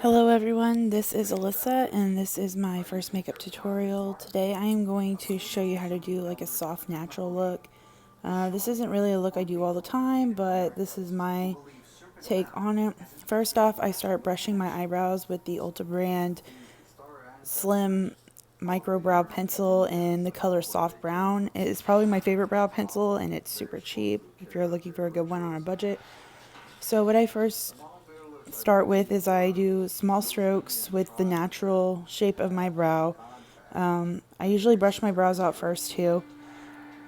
Hello everyone, this is Alyssa and this is my first makeup tutorial. Today I am going to show you how to do like a soft natural look. This isn't really a look I do all the time, but this is my take on it. First off, I start brushing my eyebrows with the Ulta brand Slim Micro Brow Pencil in the color Soft Brown. It is probably my favorite brow pencil and it's super cheap if you're looking for a good one on a budget. So what I first start with is I do small strokes with the natural shape of my brow. I usually brush my brows out first too.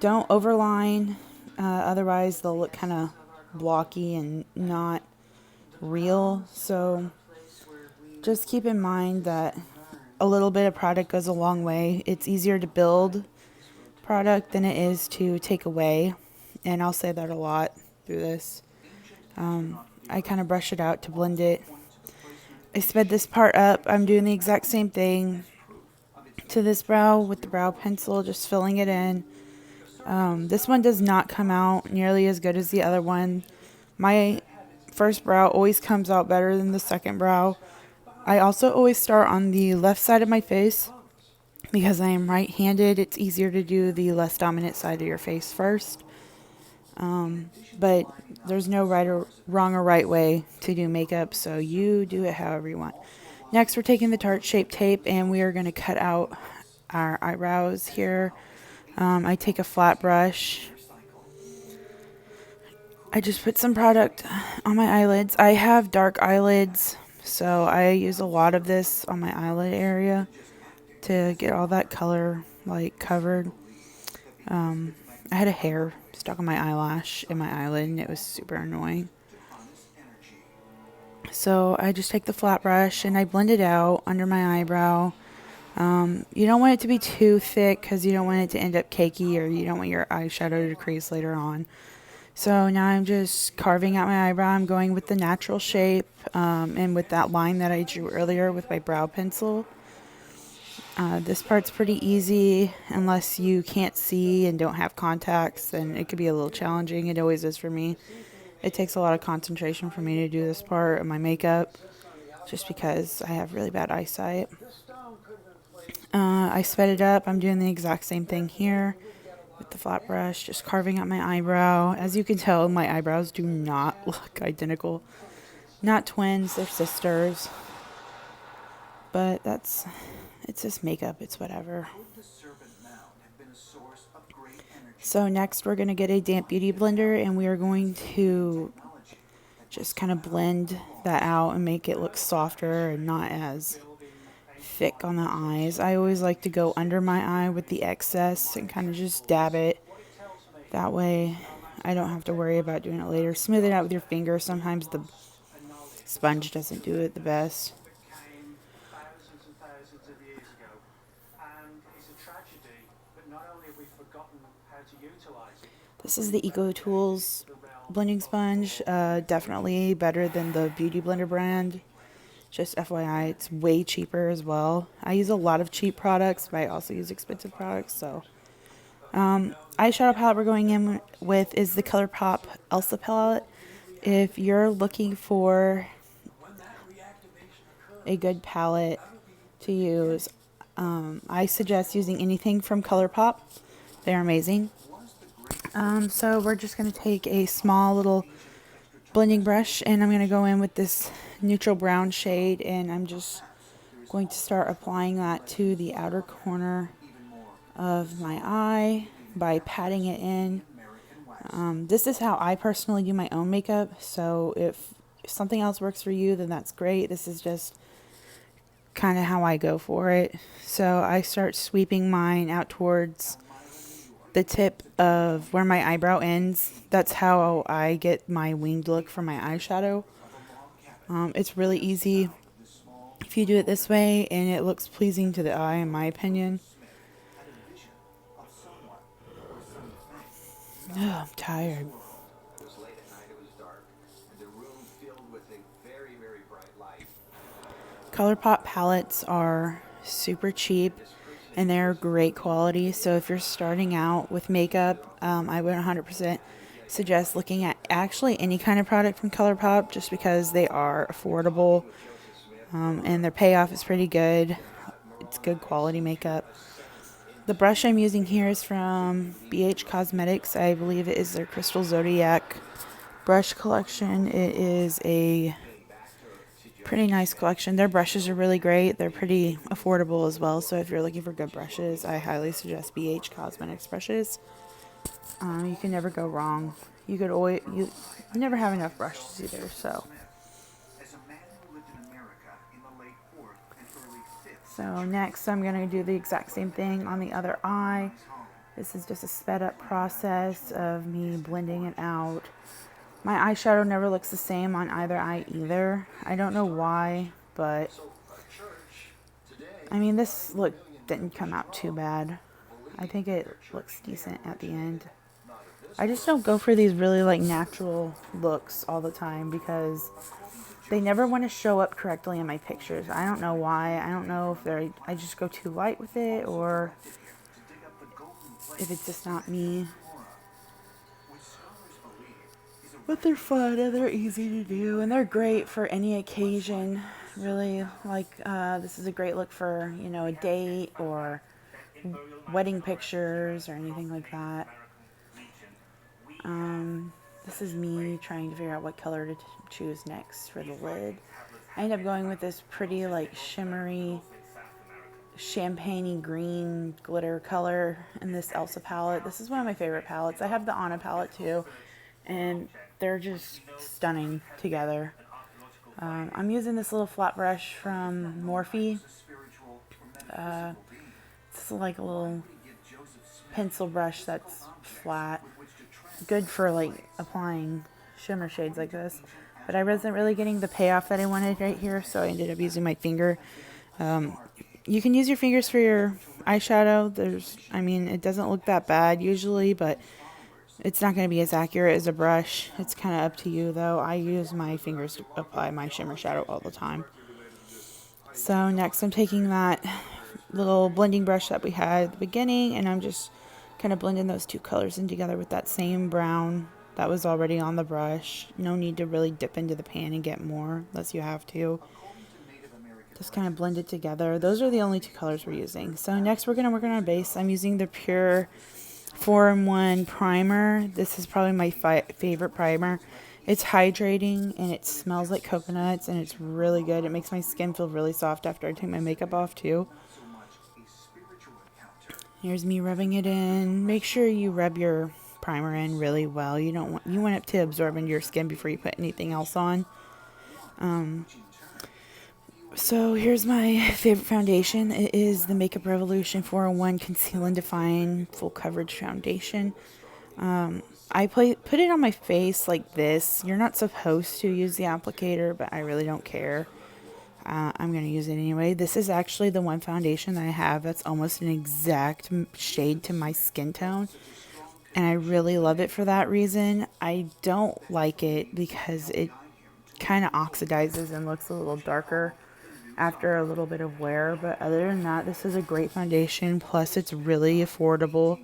Don't overline, otherwise they'll look kind of blocky and not real. So just keep in mind that a little bit of product goes a long way. It's easier to build product than it is to take away, and I'll say that a lot through this. I kind of brush it out to blend it. I sped this part up. I'm doing the exact same thing to this brow with the brow pencil, just filling it in. This one does not come out nearly as good as the other one. My first brow always comes out better than the second brow. I also always start on the left side of my face because I am right-handed. It's easier to do the less dominant side of your face first. But there's no wrong or right way to do makeup, so you do it however you want. Next, we're taking the Tarte Shape Tape and we are going to cut out our eyebrows here. I take a flat brush. I just put some product on my eyelids. I have dark eyelids, so I use a lot of this on my eyelid area to get all that color like covered. I had a hair stuck on my eyelash in my eyelid and it was super annoying. So I just take the flat brush and I blend it out under my eyebrow. You don't want it to be too thick because you don't want it to end up cakey, or you don't want your eyeshadow to crease later on. So now I'm just carving out my eyebrow. I'm going with the natural shape and with that line that I drew earlier with my brow pencil. This part's pretty easy unless you can't see and don't have contacts, then it could be a little challenging. It always is for me. It takes a lot of concentration for me to do this part of my makeup just because I have really bad eyesight. I sped it up. I'm doing the exact same thing here with the flat brush, just carving out my eyebrow. As you can tell, my eyebrows do not look identical. Not twins, they're sisters. But it's just makeup, it's whatever. So next we're going to get a damp beauty blender and we are going to just kind of blend that out and make it look softer and not as thick on the eyes. I always like to go under my eye with the excess and kind of just dab it. That way I don't have to worry about doing it later. Smooth it out with your finger. Sometimes the sponge doesn't do it the best. This is the Eco Tools blending sponge. Definitely better than the Beauty Blender brand. Just FYI, it's way cheaper as well. I use a lot of cheap products, but I also use expensive products. So, eyeshadow palette we're going in with is the Colourpop Elsa palette. If you're looking for a good palette to use, I suggest using anything from Colourpop. They're amazing. So we're just going to take a small little blending brush and I'm going to go in with this neutral brown shade and I'm just going to start applying that to the outer corner of my eye by patting it in. This is how I personally do my own makeup, so if something else works for you, then that's great. This is just kind of how I go for it. So I start sweeping mine out towards the tip of where my eyebrow ends. That's how I get my winged look for my eyeshadow. It's really easy if you do it this way and it looks pleasing to the eye, in my opinion. Oh, I'm tired. Colourpop palettes are super cheap and they're great quality. So if you're starting out with makeup, I would 100% suggest looking at actually any kind of product from Colourpop just because they are affordable. and their payoff is pretty good. It's good quality makeup. The brush I'm using here is from BH Cosmetics. I believe it is their Crystal Zodiac brush collection. It is a pretty nice collection. Their brushes are really great. They're pretty affordable as well. So if you're looking for good brushes, I highly suggest BH Cosmetics brushes. You can never go wrong. You never have enough brushes either. So next I'm going to do the exact same thing on the other eye. This is just a sped up process of me blending it out. My eyeshadow never looks the same on either eye either. I don't know why, but I mean, this look didn't come out too bad. I think it looks decent at the end. I just don't go for these really like natural looks all the time because they never want to show up correctly in my pictures. I don't know why. I don't know if I just go too light with it or if it's just not me. But they're fun and they're easy to do and they're great for any occasion. Really, like this is a great look for, you know, a date or wedding pictures or anything like that. This is me trying to figure out what color to choose next for the lid. I end up going with this pretty like shimmery champagne-y green glitter color in this Elsa palette. This is one of my favorite palettes. I have the Anna palette too, and they're just stunning together. I'm using this little flat brush from Morphe. It's like a little pencil brush that's flat. Good for like applying shimmer shades like this. But I wasn't really getting the payoff that I wanted right here, so I ended up using my finger. You can use your fingers for your eyeshadow. I mean, it doesn't look that bad usually, but it's not going to be as accurate as a brush. It's kind of up to you, though. I use my fingers to apply my shimmer shadow all the time. So next I'm taking that little blending brush that we had at the beginning, and I'm just kind of blending those two colors in together with that same brown that was already on the brush. No need to really dip into the pan and get more unless you have to. Just kind of blend it together. Those are the only two colors we're using. So next we're going to work on our base. I'm using the Pure 4-in-1 primer. This is probably my favorite primer. It's hydrating and it smells like coconuts and it's really good. It makes my skin feel really soft after I take my makeup off too. Here's me rubbing it in. Make sure you rub your primer in really well. You want it to absorb into your skin before you put anything else on. So here's my favorite foundation. It is the Makeup Revolution 401 Conceal and Define Full Coverage Foundation. I put it on my face like this. You're not supposed to use the applicator, but I really don't care. I'm going to use it anyway. This is actually the one foundation that I have that's almost an exact shade to my skin tone. And I really love it for that reason. I don't like it because it kind of oxidizes and looks a little darker after a little bit of wear. But other than that, this is a great foundation. Plus, it's really affordable.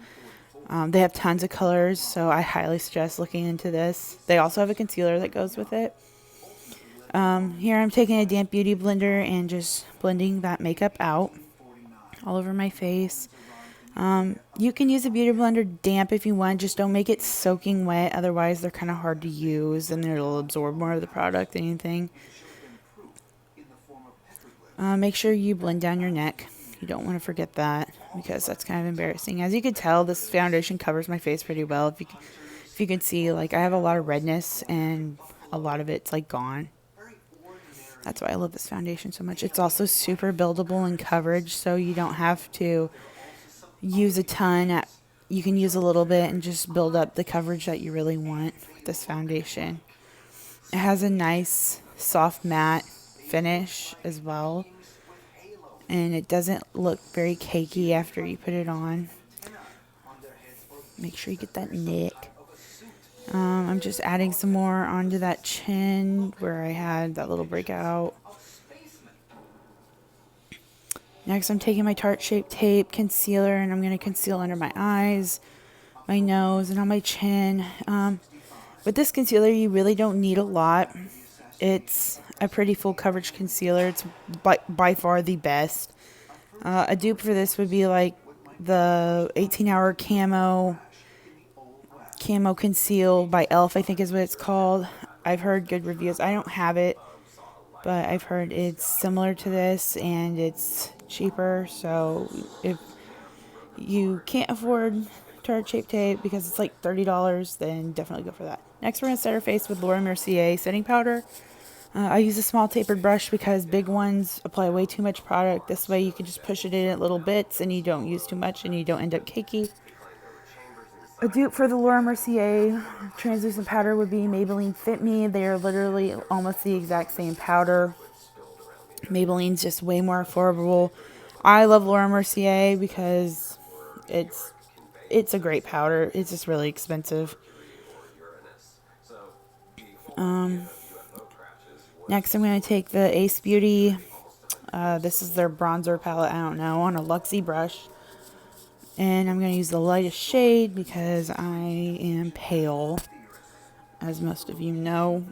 They have tons of colors, so I highly suggest looking into this. They also have a concealer that goes with it. Here I'm taking a damp beauty blender and just blending that makeup out all over my face. You can use a beauty blender damp if you want, just don't make it soaking wet, otherwise they're kind of hard to use and it'll absorb more of the product than anything. Make sure you blend down your neck. You don't want to forget that because that's kind of embarrassing. As you can tell, this foundation covers my face pretty well. If you can see, like, I have a lot of redness and a lot of it's like gone. That's why I love this foundation so much. It's also super buildable in coverage, so you don't have to use a ton. You can use a little bit and just build up the coverage that you really want with this foundation. It has a nice soft matte finish as well, and it doesn't look very cakey after you put it on. Make sure you get that neck. I'm just adding some more onto that chin where I had that little breakout. Next, I'm taking my Tarte Shape Tape concealer and I'm going to conceal under my eyes, my nose, and on my chin. With this concealer, you really don't need a lot. It's a pretty full coverage concealer. It's by far the best. A dupe for this would be like the 18-hour camo conceal by Elf, I think is what it's called. I've heard good reviews. I don't have it, but I've heard it's similar to this and it's cheaper. So if you can't afford Tarte Shape Tape because it's like $30, then definitely go for that. Next, we're going to set our face with Laura Mercier setting powder. I use a small tapered brush because big ones apply way too much product. This way you can just push it in at little bits and you don't use too much and you don't end up cakey. A dupe for the Laura Mercier translucent powder would be Maybelline Fit Me. They are literally almost the exact same powder. Maybelline's just way more affordable. I love Laura Mercier because it's a great powder. It's just really expensive. Next, I'm going to take the Ace Beauty. This is their bronzer palette, I don't know, on a Luxie brush. And I'm going to use the lightest shade because I am pale, as most of you know.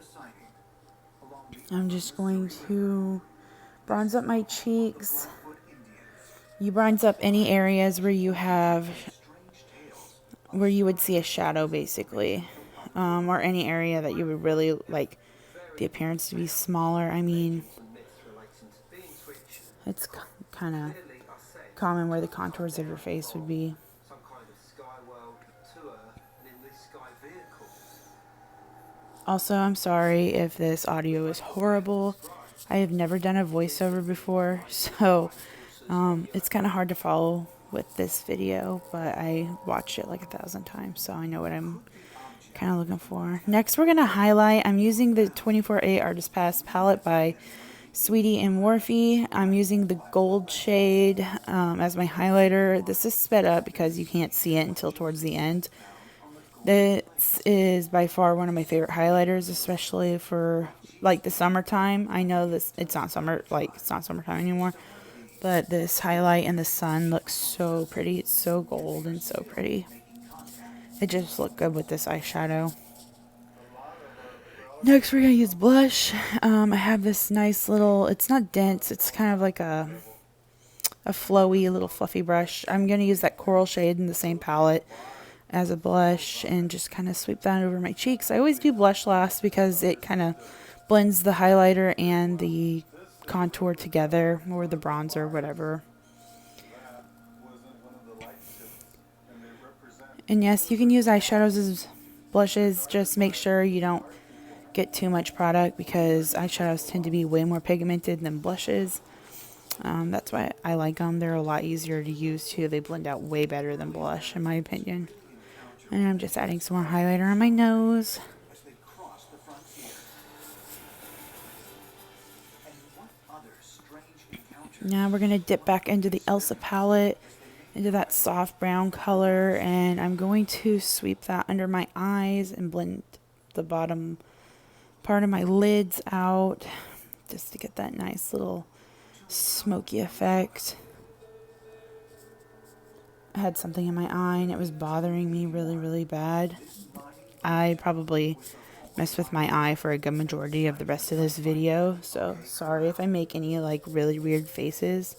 I'm just going to bronze up my cheeks. You bronze up any areas where you would see a shadow, basically. Or any area that you would really like the appearance to be smaller. I mean, it's kind of common where the contours of your face would be. Also, I'm sorry if this audio is horrible. I have never done a voiceover before, so it's kind of hard to follow with this video, but I watched it like 1,000 times, so I know what I'm kind of looking for. Next, we're going to highlight. I'm using the 24A Artist Pass palette by Sweetie and Morphe. I'm using the gold shade as my highlighter. This is sped up because you can't see it until towards the end. This is by far one of my favorite highlighters, especially for like the summertime. I know it's not summertime anymore, but this highlight in the sun looks so pretty. It's so gold and so pretty. It just looked good with this eyeshadow. Next, we're going to use blush. I have this nice little, it's not dense, it's kind of like a flowy little fluffy brush. I'm going to use that coral shade in the same palette as a blush and just kind of sweep that over my cheeks. I always do blush last because it kind of blends the highlighter and the contour together, or the bronzer, whatever. And yes, you can use eyeshadows as blushes. Just make sure you don't get too much product because eyeshadows tend to be way more pigmented than blushes. That's why I like them. They're a lot easier to use too. They blend out way better than blush in my opinion. And I'm just adding some more highlighter on my nose. Now we're going to dip back into the Elsa palette, into that soft brown color, and I'm going to sweep that under my eyes and blend the bottom part of my lids out just to get that nice little smoky effect. I had something in my eye and it was bothering me really bad. I probably messed with my eye for a good majority of the rest of this video, so sorry if I make any like really weird faces.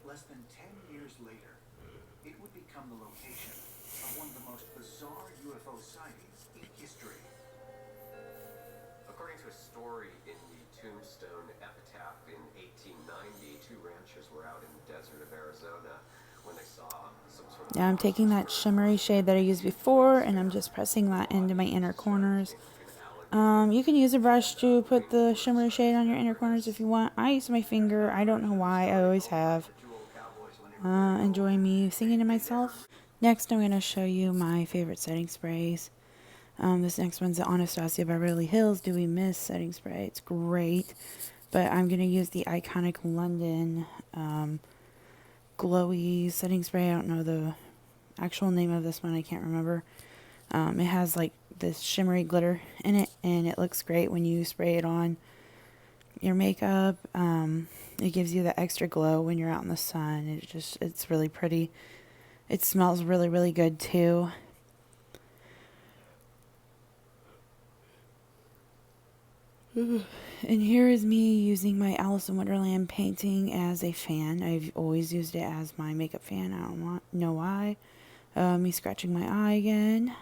Less than 10 years later, it would become the location of one of the most bizarre UFO sightings in history. According to a story in the Tombstone Epitaph in 1890, two ranchers were out in the desert of Arizona when they saw some sort of... Now I'm taking that shimmery shade that I used before and I'm just pressing that into my inner corners. You can use a brush to put the shimmery shade on your inner corners if you want. I use my finger. I don't know why. I always have. Enjoy me singing to myself. Next, I'm going to show you my favorite setting sprays. This next one's the Anastasia Beverly Hills Dewy Mist setting spray. It's great, but I'm going to use the iconic London glowy setting spray. I don't know the actual name of this one. I can't remember. It has like this shimmery glitter in it, and it looks great when you spray it on your makeup. It gives you the extra glow when you're out in the sun. It's really pretty. It smells really good too. And here is me using my Alice in Wonderland painting as a fan. I've always used it as my makeup fan. I don't know why. Me scratching my eye again.